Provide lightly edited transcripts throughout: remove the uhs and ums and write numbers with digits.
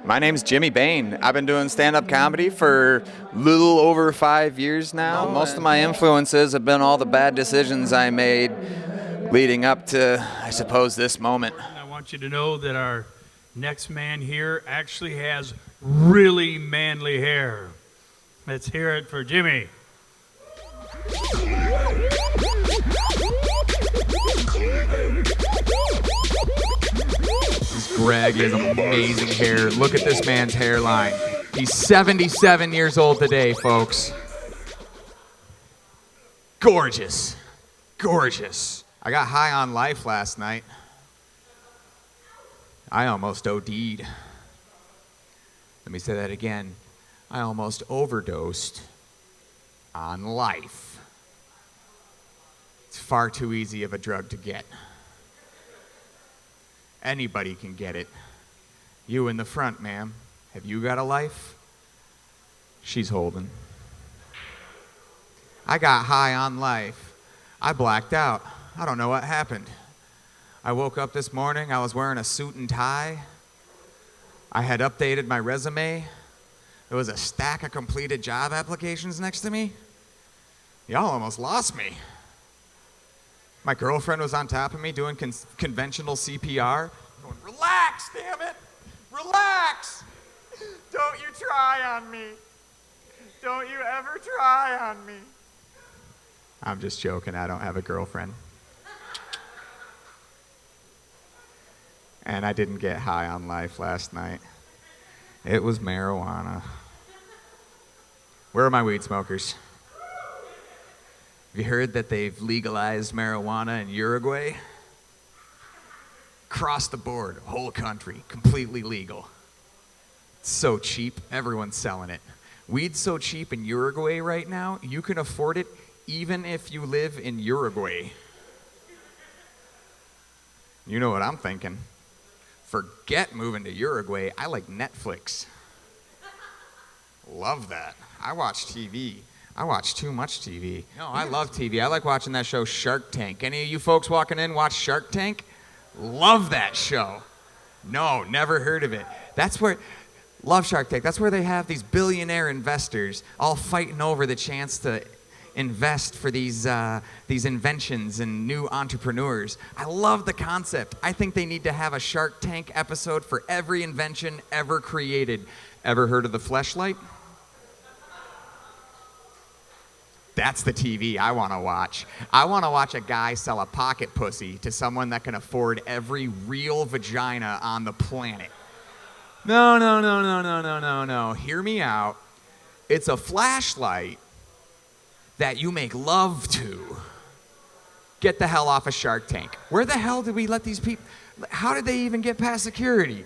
My name's Jimmy Bayne. I've been doing stand-up comedy for a little over 5 years now. Most of my influences have been all the bad decisions I made leading up to, I suppose, this moment. I want you to know that our next man here actually has really manly hair. Let's hear it for Jimmy. Greg has amazing hair. Look at this man's hairline. He's 77 years old today, folks. Gorgeous. Gorgeous. I got high on life last night. I almost OD'd. Let me say that again. I almost overdosed on life. It's far too easy of a drug to get. Anybody can get it. You in the front, ma'am. Have you got a life? She's holding. I got high on life. I blacked out. I don't know what happened. I woke up this morning, I was wearing a suit and tie. I had updated my resume. There was a stack of completed job applications next to me. Y'all almost lost me. My girlfriend was on top of me doing conventional CPR. Going, relax, damn it! Relax! Don't you try on me. Don't you ever try on me. I'm just joking, I don't have a girlfriend. And I didn't get high on life last night. It was marijuana. Where are my weed smokers? Have you heard that they've legalized marijuana in Uruguay? Across the board, whole country, completely legal. It's so cheap, everyone's selling it. Weed's so cheap in Uruguay right now, you can afford it even if you live in Uruguay. You know what I'm thinking. Forget moving to Uruguay, I like Netflix. Love that. I watch TV. I watch too much TV. No, I love TV. I like watching that show Shark Tank. Any of you folks walking in watch Shark Tank? Love that show. No, never heard of it. Love Shark Tank. That's where they have these billionaire investors all fighting over the chance to invest for these inventions and new entrepreneurs. I love the concept. I think they need to have a Shark Tank episode for every invention ever created. Ever heard of the fleshlight? That's the TV I want to watch. I want to watch a guy sell a pocket pussy to someone that can afford every real vagina on the planet. No. Hear me out. It's a flashlight that you make love to. Get the hell off of Shark Tank. Where the hell did we let these people... How did they even get past security?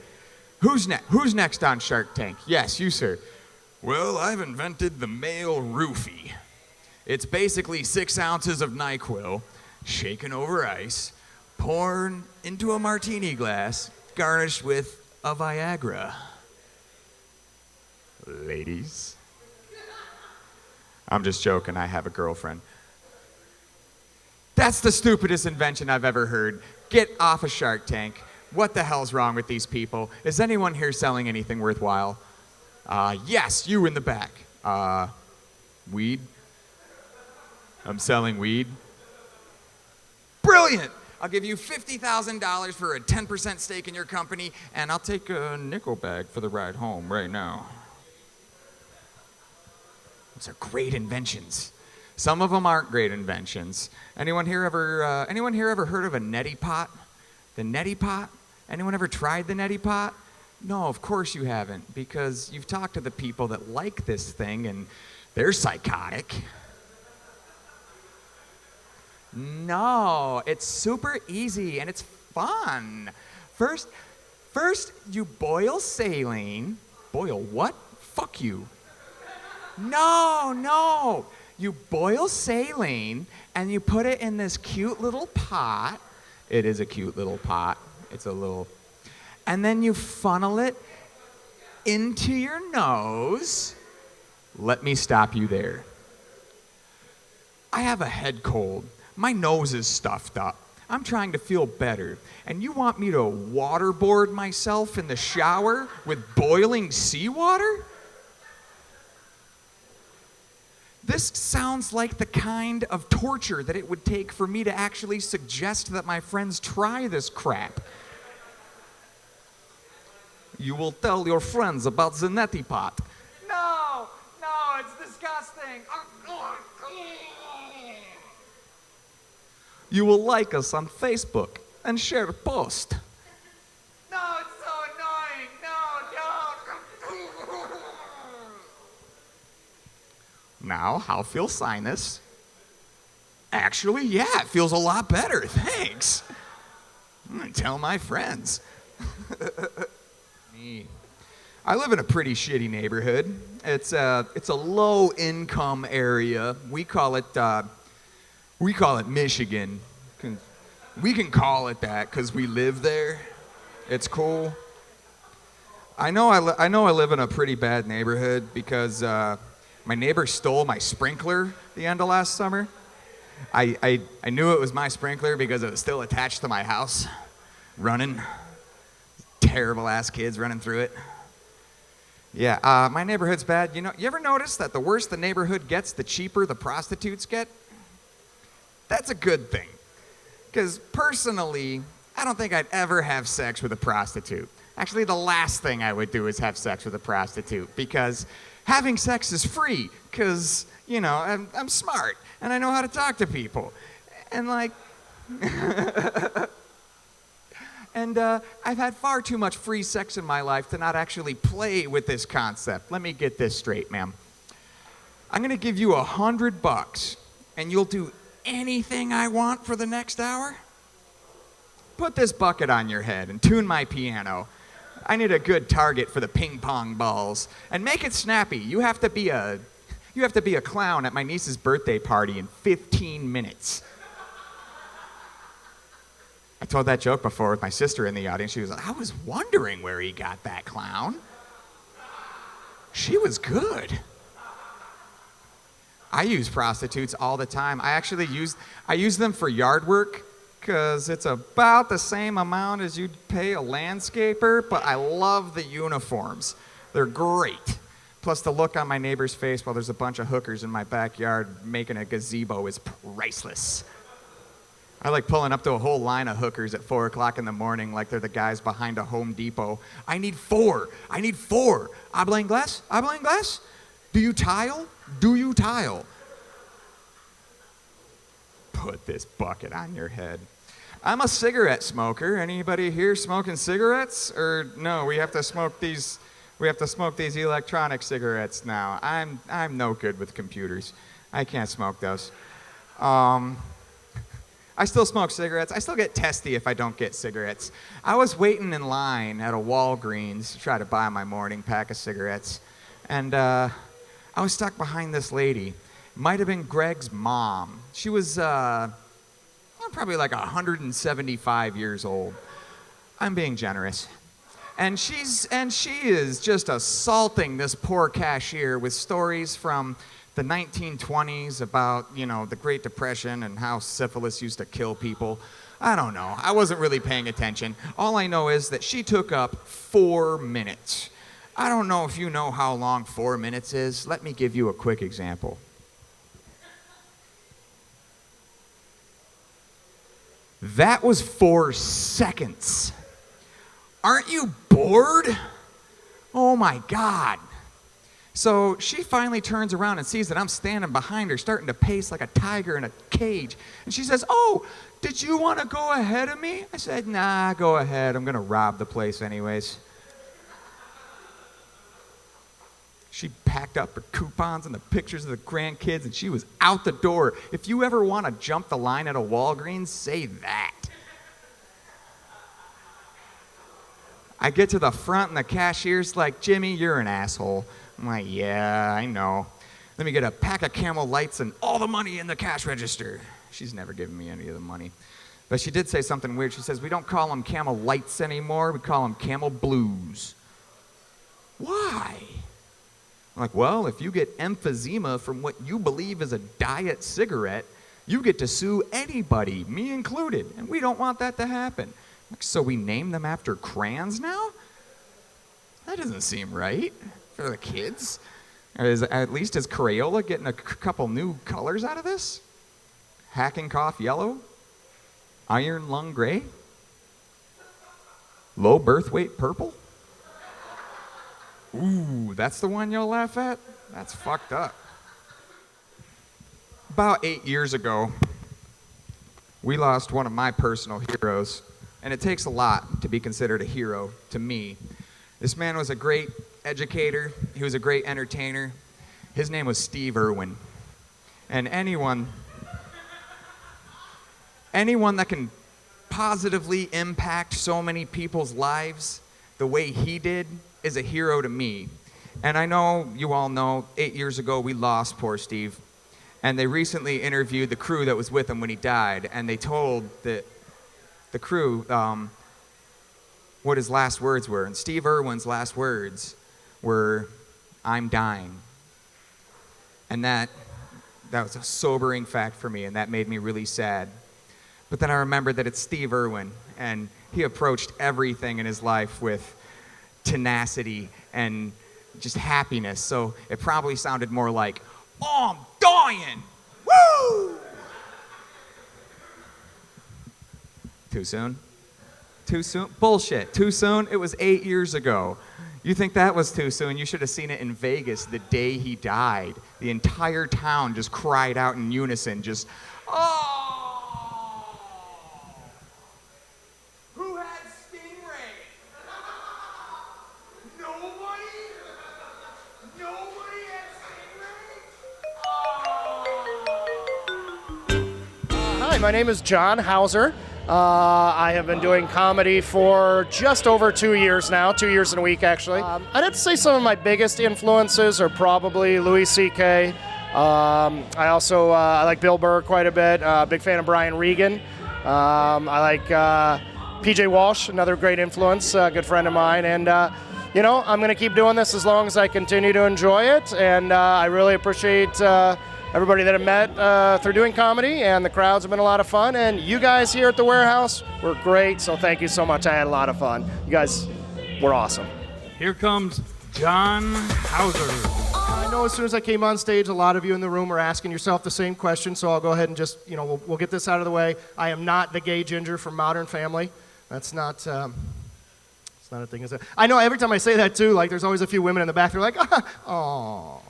Who's next on Shark Tank? Yes, you, sir. Well, I've invented the male roofie. It's basically 6 ounces of NyQuil, shaken over ice, poured into a martini glass, garnished with a Viagra. Ladies? I'm just joking, I have a girlfriend. That's the stupidest invention I've ever heard. Get off of Shark Tank. What the hell's wrong with these people? Is anyone here selling anything worthwhile? Yes, you in the back. Weed? I'm selling weed. Brilliant! I'll give you $50,000 for a 10% stake in your company, and I'll take a nickel bag for the ride home right now. Those are great inventions. Some of them aren't great inventions. Anyone here ever heard of a neti pot? The neti pot? Anyone ever tried the neti pot? No, of course you haven't, because you've talked to the people that like this thing, and they're psychotic. No, it's super easy and it's fun. First you boil saline. Boil what? Fuck you. No. You boil saline and you put it in this cute little pot. It is a cute little pot. And then you funnel it into your nose. Let me stop you there. I have a head cold. My nose is stuffed up. I'm trying to feel better. And you want me to waterboard myself in the shower with boiling seawater? This sounds like the kind of torture that it would take for me to actually suggest that my friends try this crap. You will tell your friends about the neti pot. No, it's disgusting. You will like us on Facebook and share a post. No, it's so annoying. No, don't. Now, how feels sinus? Actually, yeah, it feels a lot better. Thanks. I'm gonna tell my friends. I live in a pretty shitty neighborhood. It's a low-income area. We call it Michigan. We can call it that because we live there. It's cool. I know I live in a pretty bad neighborhood because my neighbor stole my sprinkler the end of last summer. I knew it was my sprinkler because it was still attached to my house, running. Terrible ass kids running through it. Yeah, my neighborhood's bad. You ever notice that the worse the neighborhood gets, the cheaper the prostitutes get? That's a good thing. Because personally, I don't think I'd ever have sex with a prostitute. Actually, the last thing I would do is have sex with a prostitute because having sex is free because, I'm smart and I know how to talk to people. And I've had far too much free sex in my life to not actually play with this concept. Let me get this straight, ma'am. I'm going to give you $100 and you'll do anything I want for the next hour? Put this bucket on your head and tune my piano. I need a good target for the ping pong balls. And make it snappy. You have to be a clown at my niece's birthday party in 15 minutes. I told that joke before with my sister in the audience. She was like, I was wondering where he got that clown. She was good. I use prostitutes all the time. I use them for yard work because it's about the same amount as you'd pay a landscaper, but I love the uniforms. They're great. Plus the look on my neighbor's face while there's a bunch of hookers in my backyard making a gazebo is priceless. I like pulling up to a whole line of hookers at 4 o'clock in the morning like they're the guys behind a Home Depot. I need four. Habla inglés? Do you tile? Put this bucket on your head. I'm a cigarette smoker. Anybody here smoking cigarettes? Or no, we have to smoke these electronic cigarettes now. I'm no good with computers. I can't smoke those. I still smoke cigarettes. I still get testy if I don't get cigarettes. I was waiting in line at a Walgreens to try to buy my morning pack of cigarettes. And I was stuck behind this lady. Might have been Greg's mom. She was probably like 175 years old. I'm being generous. And she is just assaulting this poor cashier with stories from the 1920s about, the Great Depression and how syphilis used to kill people. I don't know. I wasn't really paying attention. All I know is that she took up 4 minutes. I don't know if you know how long 4 minutes is. Let me give you a quick example. That was 4 seconds. Aren't you bored? Oh my God. So she finally turns around and sees that I'm standing behind her, starting to pace like a tiger in a cage. And she says, "Oh, did you want to go ahead of me?" I said, "Nah, go ahead. I'm going to rob the place anyways." She packed up her coupons and the pictures of the grandkids, and she was out the door. If you ever want to jump the line at a Walgreens, say that. I get to the front, and the cashier's like, "Jimmy, you're an asshole." I'm like, "Yeah, I know. Let me get a pack of Camel Lights and all the money in the cash register." She's never given me any of the money. But she did say something weird. She says, "We don't call them Camel Lights anymore. We call them Camel Blues." Why? I'm like, "Well, if you get emphysema from what you believe is a diet cigarette, You get to sue anybody, me included, and we don't want that to happen. So we name them after crayons now? That doesn't seem right for the kids. At least is Crayola getting a couple new colors out of this? Hacking cough yellow? Iron lung gray? Low birth weight purple? Ooh, that's the one you'll laugh at? That's fucked up. About 8 years ago, we lost one of my personal heroes, and it takes a lot to be considered a hero to me. This man was a great educator. He was a great entertainer. His name was Steve Irwin. And anyone that can positively impact so many people's lives the way he did is a hero to me. And I know you all know 8 years ago we lost poor Steve. And they recently interviewed the crew that was with him when he died, and they told the crew what his last words were. And Steve Irwin's last words were, "I'm dying." And that was a sobering fact for me, and that made me really sad. But then I remembered that it's Steve Irwin, and he approached everything in his life with tenacity and just happiness. So it probably sounded more like, "Oh, I'm dying! Woo!" Too soon? Too soon? Bullshit. Too soon? It was 8 years ago. You think that was too soon? You should have seen it in Vegas the day he died. The entire town just cried out in unison, just, "Oh! Who had Stingray? Nobody? Nobody had Stingray? Oh!" Hi, my name is John Hauser. I have been doing comedy for just over 2 years now, 2 years and a week actually. I'd have to say some of my biggest influences are probably Louis C.K. I also I like Bill Burr quite a bit, big fan of Brian Regan. I like PJ Walsh, another great influence, good friend of mine. And you know, I'm going to keep doing this as long as I continue to enjoy it. And I really appreciate everybody that I met through doing comedy, and the crowds have been a lot of fun. And you guys here at the Warehouse were great, so thank you so much. I had a lot of fun. You guys were awesome. Here comes John Hauser. I know as soon as I came on stage, a lot of you in the room are asking yourself the same question, so I'll go ahead and just, you know, we'll get this out of the way. I am not the gay ginger from Modern Family. That's not, it's not a thing, is it? I know every time I say that too, like there's always a few women in the back, they're like, oh.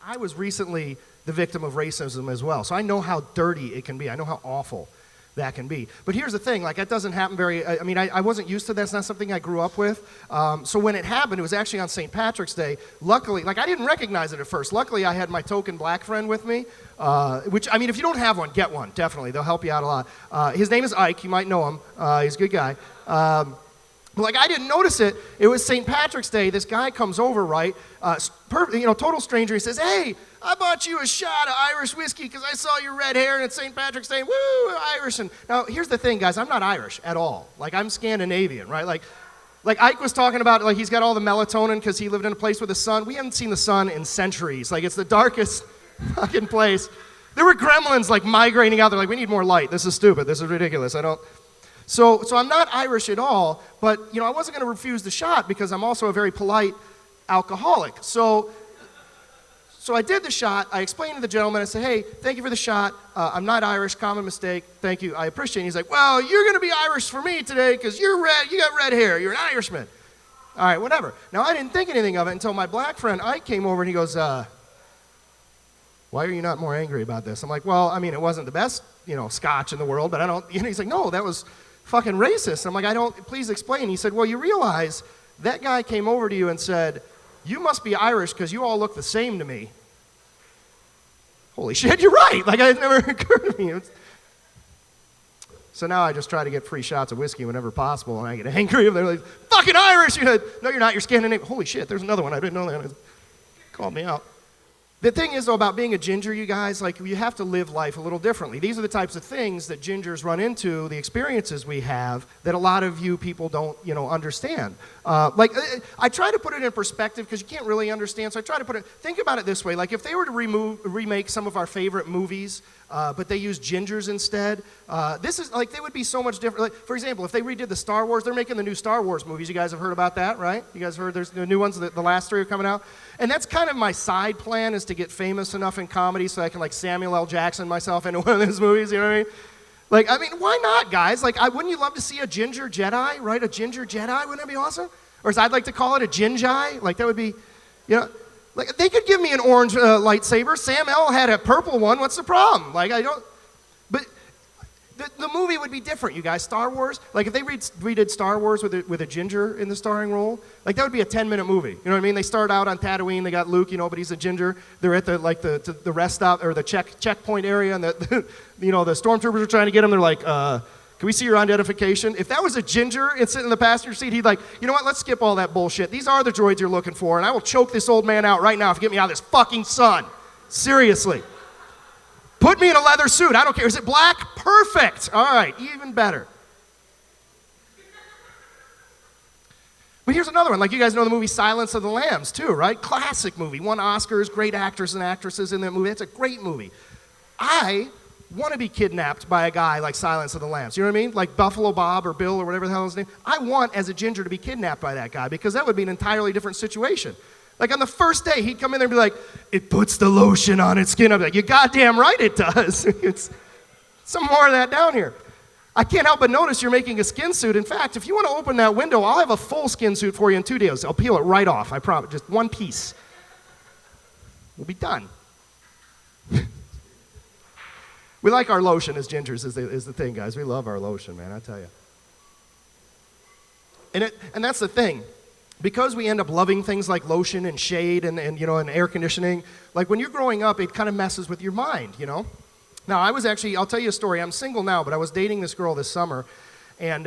I was recently the victim of racism as well, so I know how dirty it can be. I know how awful that can be. But here's the thing, like that doesn't happen I wasn't used to that. That's not something I grew up with. So when it happened, it was actually on St. Patrick's Day. Luckily, like I didn't recognize it at first. Luckily, I had my token black friend with me, which, I mean, if you don't have one, get one, definitely. They'll help you out a lot. His name is Ike. You might know him. He's a good guy. Like, I didn't notice it. It was St. Patrick's Day. This guy comes over, right? Total stranger. He says, "Hey, I bought you a shot of Irish whiskey because I saw your red hair and it's St. Patrick's Day. Woo, Irish." And now, here's the thing, guys. I'm not Irish at all. Like, I'm Scandinavian, right? Like Ike was talking about, like, he's got all the melatonin because he lived in a place with the sun. We haven't seen the sun in centuries. Like, it's the darkest fucking place. There were gremlins, like, migrating out there. Like, we need more light. This is stupid. This is ridiculous. So I'm not Irish at all, but, you know, I wasn't going to refuse the shot because I'm also a very polite alcoholic. So I did the shot. I explained to the gentleman. I said, "Hey, thank you for the shot. I'm not Irish. Common mistake. Thank you. I appreciate it." He's like, "Well, you're going to be Irish for me today because you're red. You got red hair. You're an Irishman." All right, whatever. Now, I didn't think anything of it until my black friend Ike came over and he goes, "Why are you not more angry about this?" I'm like, "Well, I mean, it wasn't the best, you know, scotch in the world, but I don't," he's like, "No, that was fucking racist." I'm like, "Please explain." He said, "Well, you realize that guy came over to you and said, 'You must be Irish because you all look the same to me.'" Holy shit, you're right. Like, it never occurred to me. So now I just try to get free shots of whiskey whenever possible, and I get angry. And they're like, "Fucking Irish!" You're like, "No, you're not. You're Scandinavian." Holy shit, there's another one. I didn't know that. Called me out. The thing is, though, about being a ginger, you guys, like, you have to live life a little differently. These are the types of things that gingers run into, the experiences we have, that a lot of you people don't, you know, understand. I try to put it in perspective because you can't really understand, so I try to think about it this way. Like, if they were to remake some of our favorite movies, but they use gingers instead. This is like, they would be so much different. Like, for example, if they redid the Star Wars, they're making the new Star Wars movies. You guys have heard about that, right? You guys heard there's the new ones, the last 3 are coming out? And that's kind of my side plan, is to get famous enough in comedy so I can like Samuel L. Jackson myself into one of those movies, you know what I mean? Like, I mean, why not, guys? Like, wouldn't you love to see a ginger Jedi, right? A ginger Jedi, wouldn't that be awesome? Or as I'd like to call it, a ginjai. Like, that would be, you know, like, they could give me an orange lightsaber. Sam L. had a purple one. What's the problem? Like, I don't, but the movie would be different, you guys. Star Wars, like, if they redid Star Wars with a ginger in the starring role, like, that would be a 10-minute movie. You know what I mean? They start out on Tatooine. They got Luke, you know, but he's a ginger. They're at the rest stop, or the checkpoint area, and the you know, the stormtroopers are trying to get him. They're like, can we see your identification? If that was a ginger and sitting in the passenger seat, he'd like, you know what, let's skip all that bullshit. These are the droids you're looking for, and I will choke this old man out right now if you get me out of this fucking sun. Seriously. Put me in a leather suit. I don't care. Is it black? Perfect. All right, even better. But here's another one. Like, you guys know the movie Silence of the Lambs, too, right? Classic movie. Won Oscars, great actors and actresses in that movie. It's a great movie. I want to be kidnapped by a guy like Silence of the Lambs. You know what I mean? Like Buffalo Bob or Bill or whatever the hell his name. I want, as a ginger, to be kidnapped by that guy, because that would be an entirely different situation. Like, on the first day, he'd come in there and be like, it puts the lotion on its skin. I'd be like, you're goddamn right it does. It's some more of that down here. I can't help but notice you're making a skin suit. In fact, if you want to open that window, I'll have a full skin suit for you in 2 days. I'll peel it right off, I promise. Just one piece. We'll be done. We like our lotion as gingers, is the thing, guys. We love our lotion, man, I tell you. And that's the thing. Because we end up loving things like lotion and shade and you know, and air conditioning, like, when you're growing up, it kind of messes with your mind, you know? Now, I'll tell you a story. I'm single now, but I was dating this girl this summer, and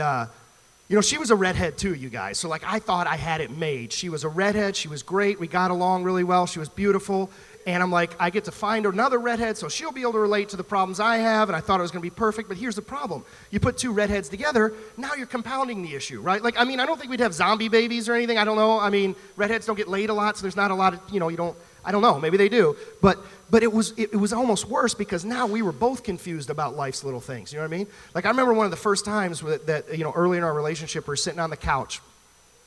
you know, she was a redhead too, you guys. So, like, I thought I had it made. She was a redhead. She was great. We got along really well. She was beautiful. And I'm like, I get to find another redhead, so she'll be able to relate to the problems I have, and I thought it was going to be perfect. But here's the problem. You put 2 redheads together, now you're compounding the issue, right? Like, I mean, I don't think we'd have zombie babies or anything. I don't know. I mean, redheads don't get laid a lot, so there's not a lot of, you know, I don't know. Maybe they do. But it was almost worse, because now we were both confused about life's little things. You know what I mean? Like, I remember one of the first times that you know, early in our relationship, we were sitting on the couch,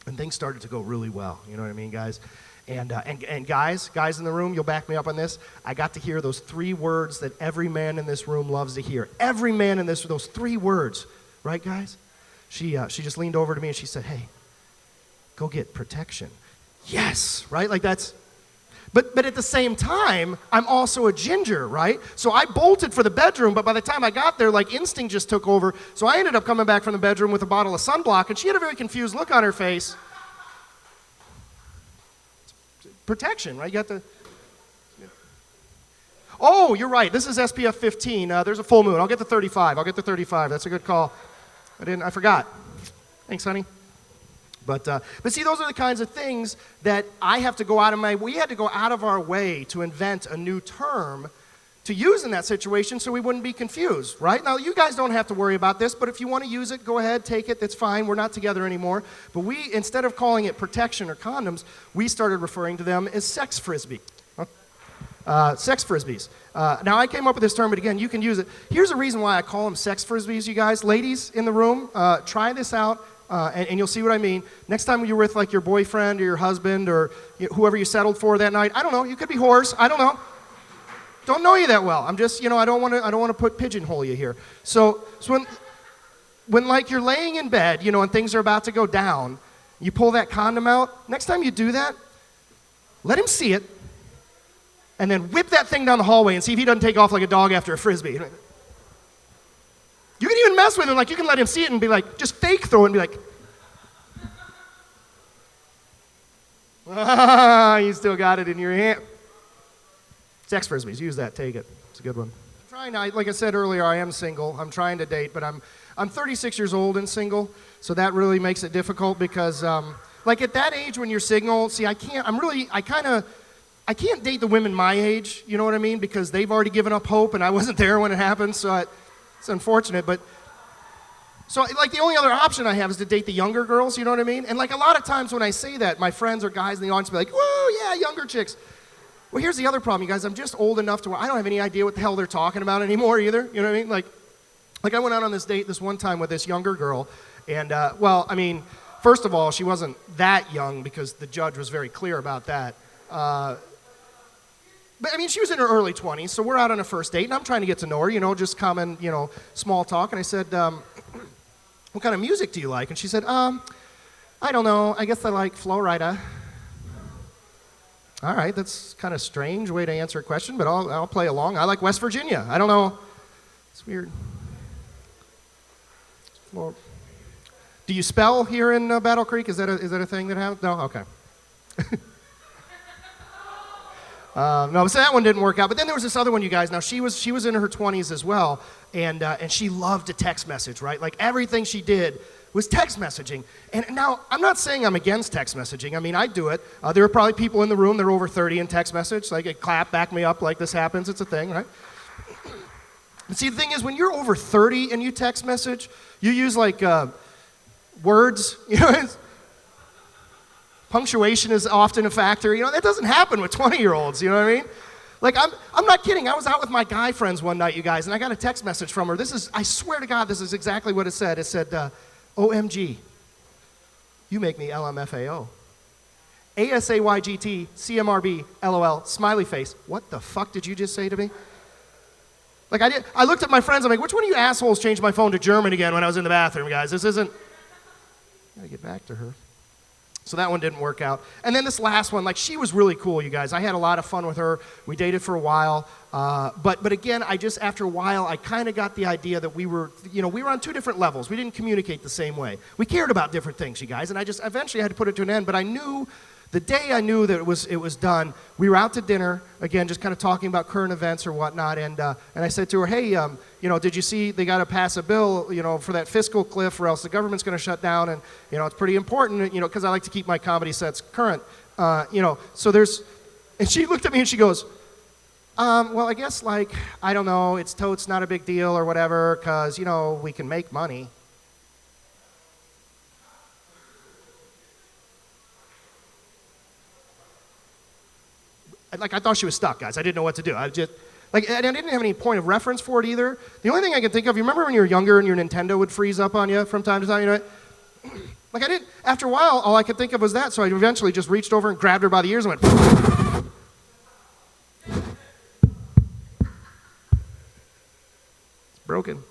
and things started to go really well. You know what I mean, guys? And guys in the room, you'll back me up on this. I got to hear those 3 words that every man in this room loves to hear. Every man in those 3 words, right, guys? She just leaned over to me and she said, "Hey, go get protection." Yes, right? Like, that's. But at the same time, I'm also a ginger, right? So I bolted for the bedroom, but by the time I got there, like, instinct just took over. So I ended up coming back from the bedroom with a bottle of sunblock, and she had a very confused look on her face. Protection, right? You got the. Oh, you're right. This is SPF 15. There's a full moon. I'll get the 35. That's a good call. I forgot. Thanks, honey. But see, those are the kinds of things that we had to go out of our way to invent a new term to use in that situation so we wouldn't be confused, right? Now, you guys don't have to worry about this, but if you want to use it, go ahead, take it, that's fine. We're not together anymore. But we, instead of calling it protection or condoms, we started referring to them as sex frisbee. Sex frisbees. Now, I came up with this term, but again, you can use it. Here's the reason why I call them sex frisbees, you guys. Ladies in the room, try this out, and you'll see what I mean. Next time you're with, like, your boyfriend or your husband or whoever you settled for that night, I don't know, you could be whores, I don't know. Don't know you that well. I'm just, you know, I don't want to put pigeonhole you here. So when like you're laying in bed, you know, and things are about to go down, you pull that condom out. Next time you do that, let him see it, and then whip that thing down the hallway and see if he doesn't take off like a dog after a frisbee. You can even mess with him, like, you can let him see it and be like, just fake throw it and be like, you still got it in your hand. Sex frisbees, use that, take it. It's a good one. I'm trying to, like I said earlier, I am single. I'm trying to date, but I'm 36 years old and single, so that really makes it difficult because, like, at that age when you're single, see, I can't date the women my age, you know what I mean? Because they've already given up hope, and I wasn't there when it happened, so it's unfortunate, but. So, like, the only other option I have is to date the younger girls, you know what I mean? And, like, a lot of times when I say that, my friends or guys in the audience will be like, whoa, yeah, younger chicks. Well, here's the other problem, you guys. I'm just old enough to where I don't have any idea what the hell they're talking about anymore either. You know what I mean? Like I went out on this date this one time with this younger girl, and well, I mean, first of all, she wasn't that young because the judge was very clear about that. But I mean, she was in her early 20s, so we're out on a first date, and I'm trying to get to know her, you know, just common, you know, small talk. And I said, what kind of music do you like? And she said, I don't know. I guess I like Florida. All right, that's kind of strange way to answer a question, but I'll play along. I like West Virginia. I don't know. It's weird. Well, do you spell here in Battle Creek? Is that a thing that happens? No? Okay. No, so that one didn't work out. But then there was this other one, you guys. Now, she was in her 20s as well, and she loved to text message, right? Like, everything she did was text messaging. And now, I'm not saying I'm against text messaging. I mean, I do it. There are probably people in the room that are over 30 in text message. Like, a clap, back me up like this happens. It's a thing, right? But see, the thing is, when you're over 30 and you text message, you use, like, words, you know? Punctuation is often a factor. You know, that doesn't happen with 20-year-olds, you know what I mean? Like, I'm not kidding. I was out with my guy friends one night, you guys, and I got a text message from her. I swear to God, this is exactly what it said. It said, OMG, you make me LMFAO. ASAYGT, CMRB, LOL, smiley face. What the fuck did you just say to me? Like, I looked at my friends, I'm like, which one of you assholes changed my phone to German again when I was in the bathroom, guys? This isn't... I gotta get back to her. So that one didn't work out. And then this last one, like, she was really cool, you guys. I had a lot of fun with her. We dated for a while. But again, after a while, I kind of got the idea that we were on two different levels. We didn't communicate the same way. We cared about different things, you guys. And I just eventually had to put it to an end. But I knew, the day I knew that it was done, we were out to dinner, again, just kind of talking about current events or whatnot. And I said to her, hey, did you see they got to pass a bill, for that fiscal cliff, or else the government's going to shut down, and it's pretty important, because I like to keep my comedy sets current, So there's, and she looked at me and she goes, well, I guess, like, I don't know, it's totes not a big deal or whatever, because we can make money. Like, I thought she was stuck, guys. I didn't know what to do. And I didn't have any point of reference for it either. The only thing I can think of, you remember when you were younger and your Nintendo would freeze up on you from time to time, Like, after a while, all I could think of was that, so I eventually just reached over and grabbed her by the ears and went, it's broken.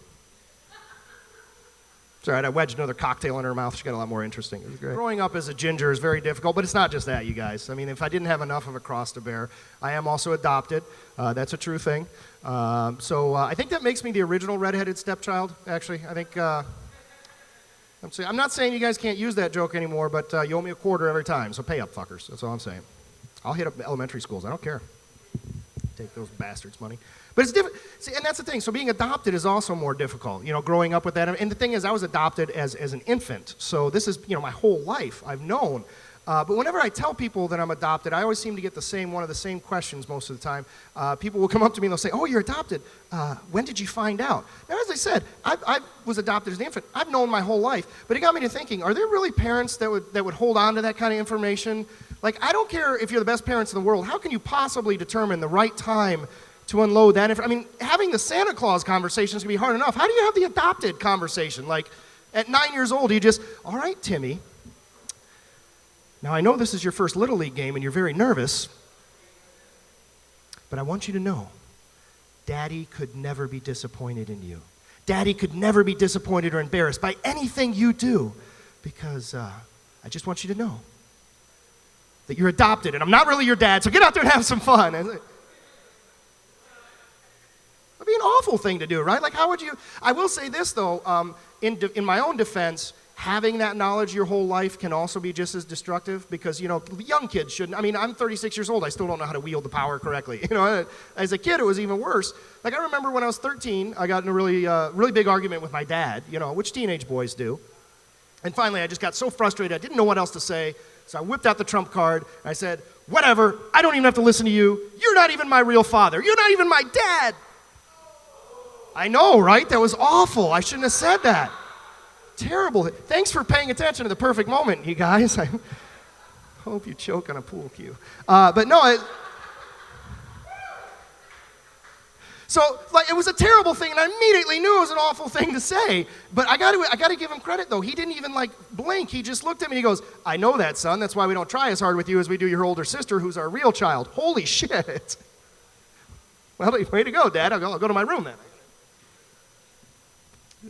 It's all right, I wedged another cocktail in her mouth. She got a lot more interesting. It was great. Growing up as a ginger is very difficult, but it's not just that, you guys. I mean, if I didn't have enough of a cross to bear, I am also adopted. That's a true thing. So I think that makes me the original redheaded stepchild, actually. I think, I'm not saying you guys can't use that joke anymore, but you owe me a quarter every time, so pay up, fuckers. That's all I'm saying. I'll hit up elementary schools. I don't care. Take those bastards' money. But it's different. See, and that's the thing. So being adopted is also more difficult, growing up with that. And the thing is, I was adopted as an infant. So this is, my whole life I've known. But whenever I tell people that I'm adopted, I always seem to get one of the same questions most of the time. People will come up to me and they'll say, oh, you're adopted. When did you find out? Now, as I said, I was adopted as an infant. I've known my whole life. But it got me to thinking, are there really parents that would hold on to that kind of information? Like, I don't care if you're the best parents in the world. How can you possibly determine the right time to unload that information? I mean, having the Santa Claus conversation is going to be hard enough. How do you have the adopted conversation? Like, at 9 years old, you just, all right, Timmy. Now, I know this is your first Little League game and you're very nervous, but I want you to know, Daddy could never be disappointed in you. Daddy could never be disappointed or embarrassed by anything you do, because I just want you to know that you're adopted, and I'm not really your dad, so get out there and have some fun. That'd be an awful thing to do, right? Like, how would you? I will say this, though, in my own defense, having that knowledge your whole life can also be just as destructive, because, young kids shouldn't. I mean, I'm 36 years old. I still don't know how to wield the power correctly. As a kid, it was even worse. Like, I remember when I was 13, I got in a really big argument with my dad, which teenage boys do. And finally, I just got so frustrated, I didn't know what else to say. So I whipped out the trump card, and I said, whatever, I don't even have to listen to you. You're not even my real father. You're not even my dad. I know, right? That was awful. I shouldn't have said that. Terrible. Thanks for paying attention to the perfect moment, you guys. I hope you choke on a pool cue. But no, So, like, it was a terrible thing, and I immediately knew it was an awful thing to say. But I got to give him credit, though. He didn't even, like, blink. He just looked at me and he goes, I know that, son. That's why we don't try as hard with you as we do your older sister, who's our real child. Holy shit. Well, way to go, Dad. I'll go to my room then.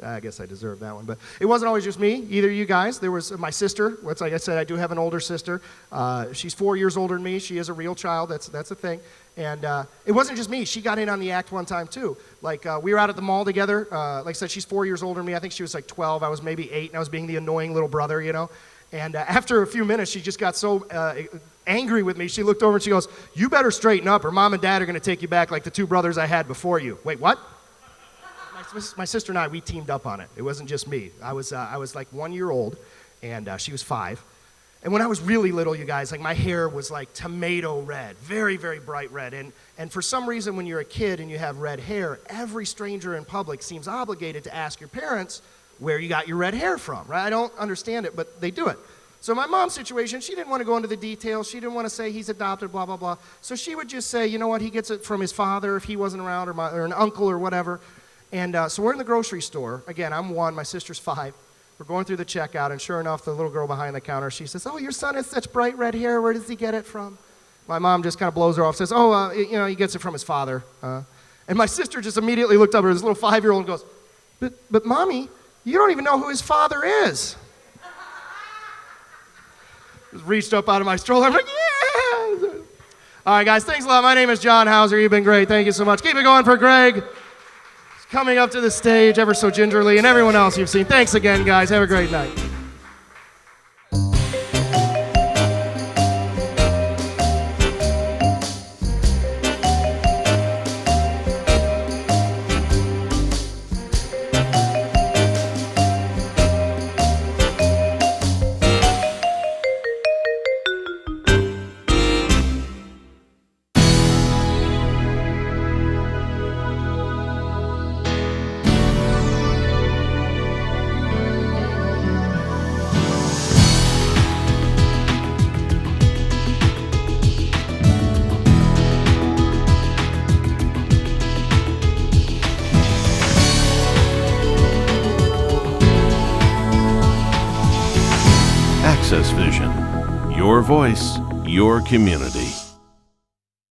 I guess I deserve that one. But it wasn't always just me, either of you guys. There was my sister. Which, like I said, I do have an older sister. She's 4 years older than me. She is a real child. That's a thing. And it wasn't just me. She got in on the act one time, too. Like, we were out at the mall together. Like I said, she's 4 years older than me. I think she was like 12. I was maybe 8, and I was being the annoying little brother, you know. And after a few minutes, she just got so angry with me. She looked over and she goes, you better straighten up or Mom and Dad are going to take you back like the 2 brothers I had before you. Wait, what? My sister and I, we teamed up on it. It wasn't just me. I was like 1 year old, and she was 5. And when I was really little, you guys, like my hair was like tomato red, very, very bright red. And for some reason, when you're a kid and you have red hair, every stranger in public seems obligated to ask your parents where you got your red hair from, right? I don't understand it, but they do it. So my mom's situation, she didn't want to go into the details. She didn't want to say he's adopted, blah, blah, blah. So she would just say, you know what, he gets it from his father if he wasn't around, or an uncle or whatever. And so we're in the grocery store. Again, I'm 1, my sister's 5. We're going through the checkout, and sure enough, the little girl behind the counter, she says, oh, your son has such bright red hair. Where does he get it from? My mom just kind of blows her off, says, oh, you know, he gets it from his father. And my sister just immediately looked up at this little 5-year-old and goes, but Mommy, you don't even know who his father is. Just reached up out of my stroller. I'm like, yeah. All right, guys, thanks a lot. My name is John Hauser. You've been great. Thank you so much. Keep it going for Greg. Coming up to the stage ever so gingerly, and everyone else you've seen. Thanks again, guys. Have a great night. Access Vision. Your voice, your community.